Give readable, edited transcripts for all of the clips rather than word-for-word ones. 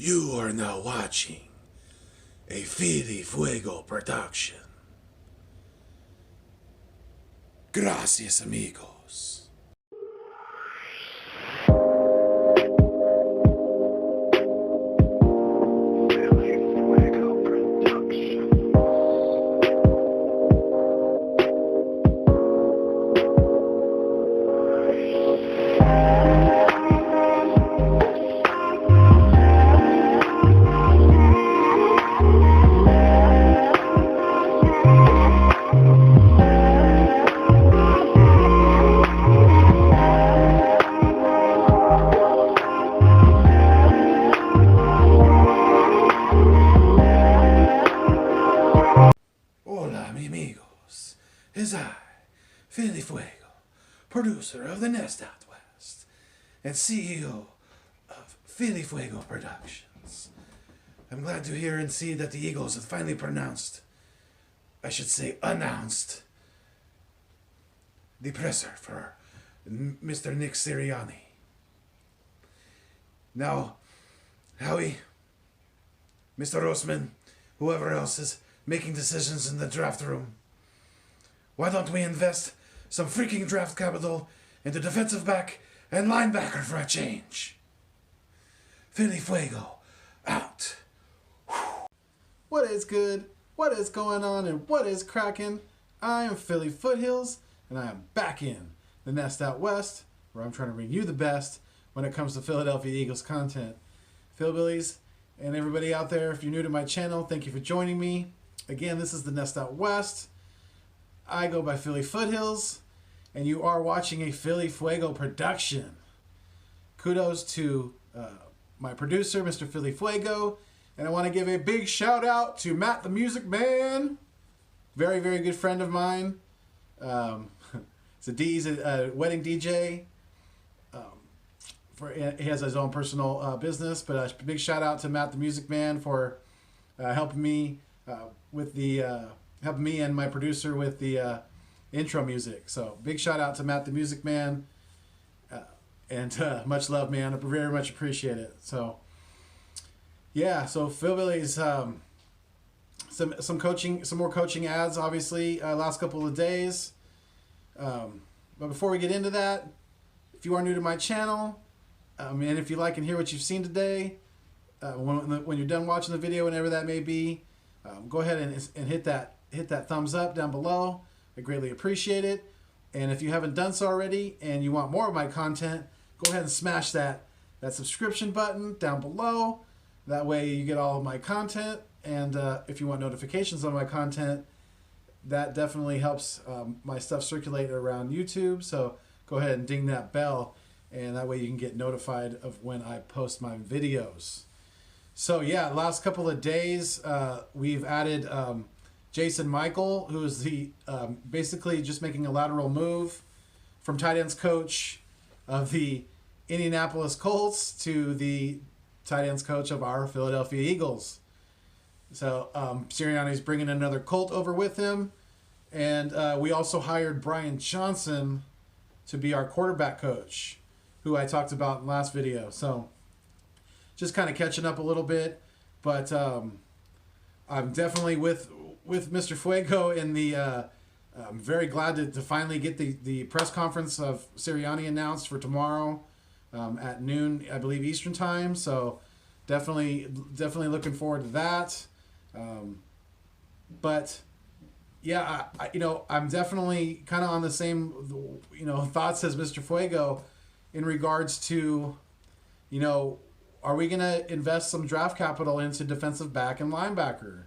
You are now watching a Fili Fuego production. Gracias, amigos. Hola, mi amigos. It's I, Fili Fuego, producer of the Nest Out West, and CEO of Fili Fuego Productions. I'm glad to hear and see that the Eagles have finally announced, the presser for Mr. Nick Sirianni. Now, Howie, Mr. Roseman, whoever else is making decisions in the draft room, why don't we invest some freaking draft capital into defensive back and linebacker for a change? Fili Fuego, out. What is good? What is going on? And what is cracking? I am Philly Foothills, and I am back in the Nest Out West, where I'm trying to bring you the best when it comes to Philadelphia Eagles content. Philbillies and everybody out there, if you're new to my channel, thank you for joining me. Again, this is the Nest Out West. I go by Philly Foothills, and you are watching a Fili Fuego production. Kudos to my producer, Mr. Fili Fuego, and I want to give a big shout out to Matt the Music Man, very, very good friend of mine. He's a wedding DJ. He has his own personal business, but a big shout out to Matt the Music Man for helping me helping me and my producer with the intro music. So big shout out to Matt the Music Man, and much love, man. I very much appreciate it. So yeah, so Philbillies, some more coaching ads, obviously, last couple of days. But before we get into that, if you are new to my channel, and if you like and hear what you've seen today, when you're done watching the video, whenever that may be, go ahead and hit that thumbs up down below. I greatly appreciate it. And if you haven't done so already and you want more of my content, go ahead and smash that subscription button down below. That way you get all of my content. And if you want notifications on my content, that definitely helps my stuff circulate around YouTube. So go ahead and ding that bell, and that way you can get notified of when I post my videos. So yeah, last couple of days, we've added Jason Michael, who is the basically just making a lateral move from tight ends coach of the Indianapolis Colts to the tight ends coach of our Philadelphia Eagles. So Sirianni's bringing another Colt over with him, and we also hired Brian Johnson to be our quarterback coach, who I talked about in the last video. So just kind of catching up a little bit, but I'm definitely with Mr. Fuego in the I'm very glad to finally get the press conference of Sirianni announced for tomorrow at noon, I believe, Eastern time. So definitely looking forward to that. But yeah, I'm definitely kind of on the same thoughts as Mr. Fuego in regards to, are we going to invest some draft capital into defensive back and linebacker?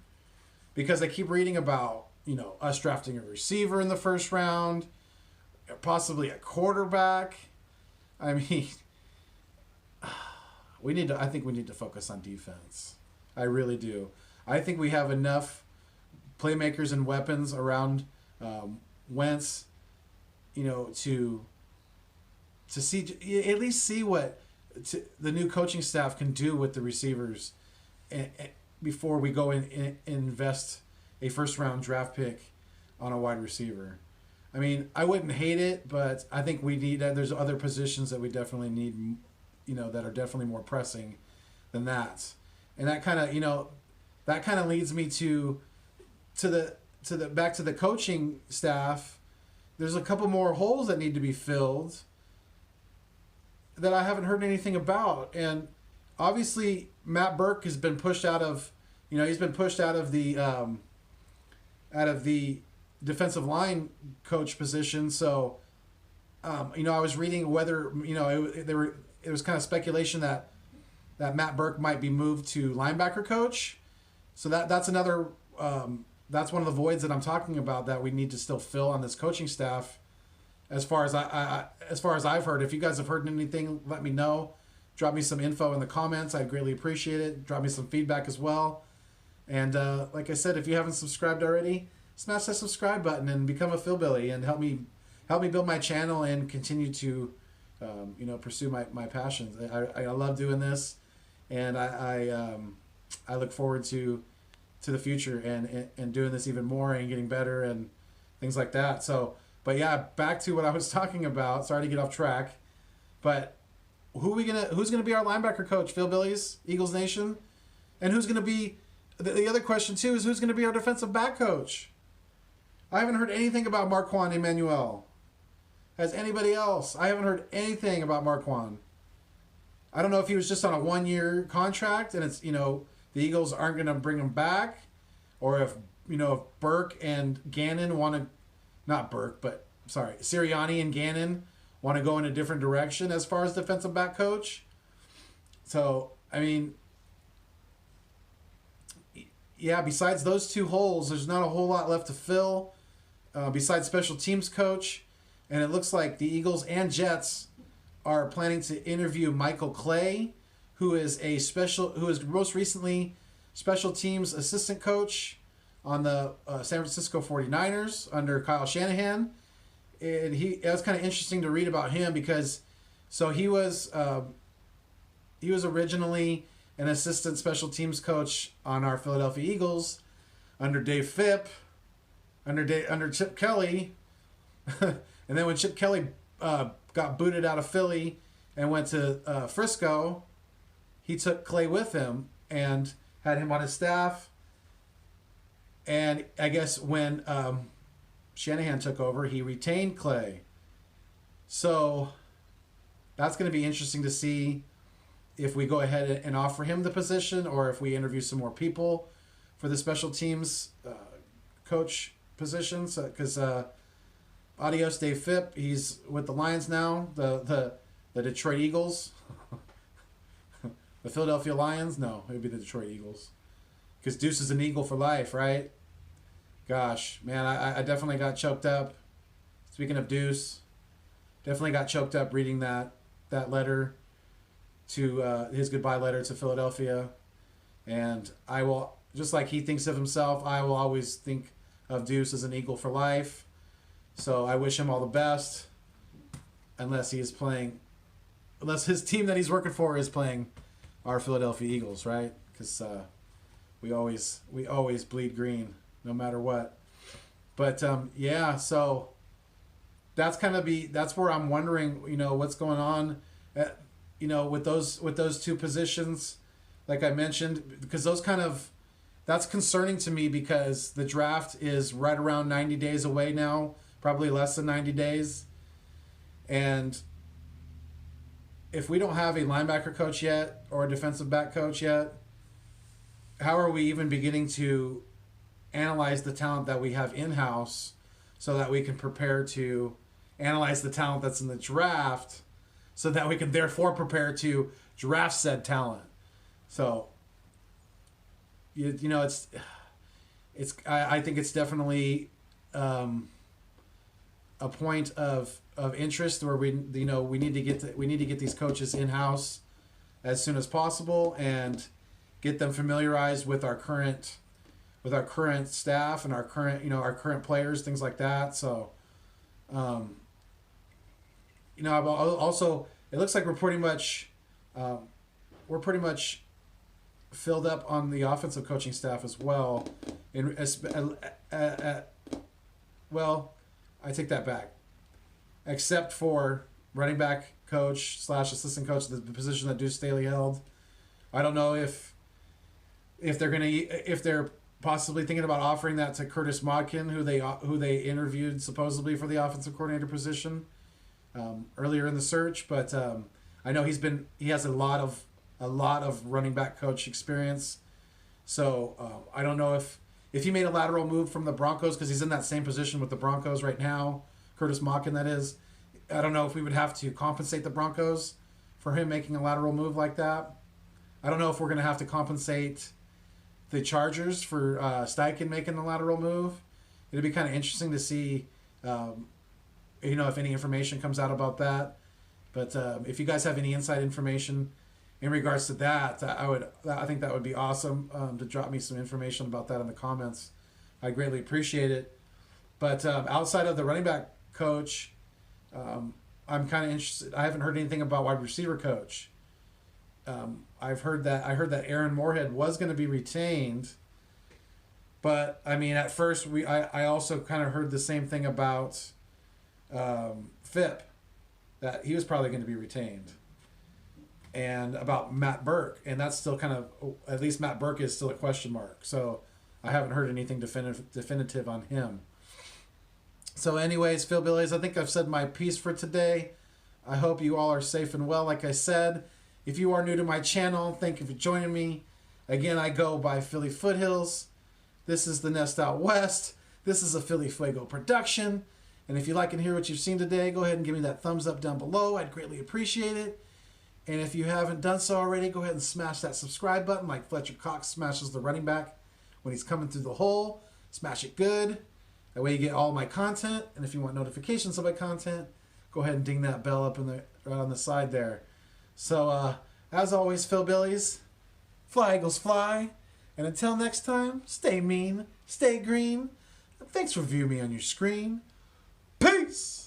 Because I keep reading about, us drafting a receiver in the first round, possibly a quarterback. I mean, I think we need to focus on defense. I really do. I think we have enough playmakers and weapons around Wentz, to at least see what the new coaching staff can do with the receivers before we go and invest a first-round draft pick on a wide receiver. I mean, I wouldn't hate it, but I think there's other positions that we definitely need, that are definitely more pressing than that. and that kind of leads me to the back to the coaching staff. There's a couple more holes that need to be filled that I haven't heard anything about, and obviously Matt Burke has been pushed out of, he's been pushed out of the defensive line coach position. So, I was reading whether it was kind of speculation that Matt Burke might be moved to linebacker coach. So that's another that's one of the voids that I'm talking about that we need to still fill on this coaching staff. As far as as far as I've heard, if you guys have heard anything, let me know. Drop me some info in the comments. I'd greatly appreciate it. Drop me some feedback as well. And like I said, if you haven't subscribed already, smash that subscribe button and become a Philbilly and help me build my channel and continue to pursue my passions. I love doing this, and I look forward to the future and doing this even more and getting better and things like that. So, but yeah, back to what I was talking about. Sorry to get off track, but who's gonna be our linebacker coach? Philbillies, Eagles Nation, and who's gonna be the other question too is who's gonna be our defensive back coach? I haven't heard anything about Marquand Emmanuel. Has anybody else? I haven't heard anything about Marquand. I don't know if he was just on a 1-year contract and it's the Eagles aren't going to bring him back, or if if Burke and Gannon want to, not Burke, but sorry, Sirianni and Gannon want to go in a different direction as far as defensive back coach. So I mean, yeah. Besides those two holes, there's not a whole lot left to fill. Besides special teams coach, and it looks like the Eagles and Jets are planning to interview Michael Clay, who is most recently special teams assistant coach on the San Francisco 49ers under Kyle Shanahan. And it was kind of interesting to read about him because he was originally an assistant special teams coach on our Philadelphia Eagles under Dave Phipp, under Chip Kelly. And then when Chip Kelly got booted out of Philly and went to Frisco, he took Clay with him and had him on his staff. And I guess when Shanahan took over, he retained Clay. So that's going to be interesting to see if we go ahead and offer him the position or if we interview some more people for the special teams coach positions. Because adios, Dave Phipp. He's with the Lions now. The Detroit Eagles. The Philadelphia Lions? No, it would be the Detroit Eagles. Because Deuce is an Eagle for life, right? Gosh, man, I definitely got choked up. Speaking of Deuce, definitely got choked up reading that letter to his goodbye letter to Philadelphia. And I will, just like he thinks of himself, I will always think of Deuce as an Eagle for life. So I wish him all the best, unless his team that he's working for is playing our Philadelphia Eagles, right? Because we always bleed green, no matter what. But yeah, so that's where I'm wondering, what's going on, with those two positions, like I mentioned, because that's concerning to me because the draft is right around 90 days away now. Probably less than 90 days. And if we don't have a linebacker coach yet or a defensive back coach yet, how are we even beginning to analyze the talent that we have in-house so that we can prepare to analyze the talent that's in the draft so that we can therefore prepare to draft said talent? So, I think it's definitely a point of interest where we need to get these coaches in house as soon as possible and get them familiarized with our current staff and our current players, things like that. So, also it looks like we're pretty much filled up on the offensive coaching staff as well. Well, I take that back. Except for running back coach / assistant coach, the position that Deuce Staley held. I don't know if if they're possibly thinking about offering that to Curtis Modkin, who they interviewed supposedly for the offensive coordinator position earlier in the search. But I know he has a lot of running back coach experience. So I don't know if he made a lateral move from the Broncos, because he's in that same position with the Broncos right now, Curtis Modkin, that is. I don't know if we would have to compensate the Broncos for him making a lateral move like that. I don't know if we're going to have to compensate the Chargers for Steichen making the lateral move. It'd be kind of interesting to see, if any information comes out about that. But if you guys have any inside information in regards to that, I think that would be awesome to drop me some information about that in the comments. I greatly appreciate it. But outside of the running back coach, I'm kind of interested. I haven't heard anything about wide receiver coach. I heard that Aaron Moorhead was going to be retained, but I mean, at first I also kind of heard the same thing about Phipp, that he was probably going to be retained, and about Matt Burke, and that's still kind of, at least Matt Burke is still a question mark. So I haven't heard anything definitive on him. So anyways, Philbillies, I think I've said my piece for today. I hope you all are safe and well, like I said. If you are new to my channel, thank you for joining me. Again, I go by Philly Foothills. This is the Nest Out West. This is a Philly Fuego production. And if you like and hear what you've seen today, go ahead and give me that thumbs up down below. I'd greatly appreciate it. And if you haven't done so already, go ahead and smash that subscribe button like Fletcher Cox smashes the running back when he's coming through the hole. Smash it good. That way you get all my content. And if you want notifications of my content, go ahead and ding that bell up right on the side there. So, as always, Philbillies, fly Eagles fly. And until next time, stay mean, stay green. And thanks for viewing me on your screen. Peace!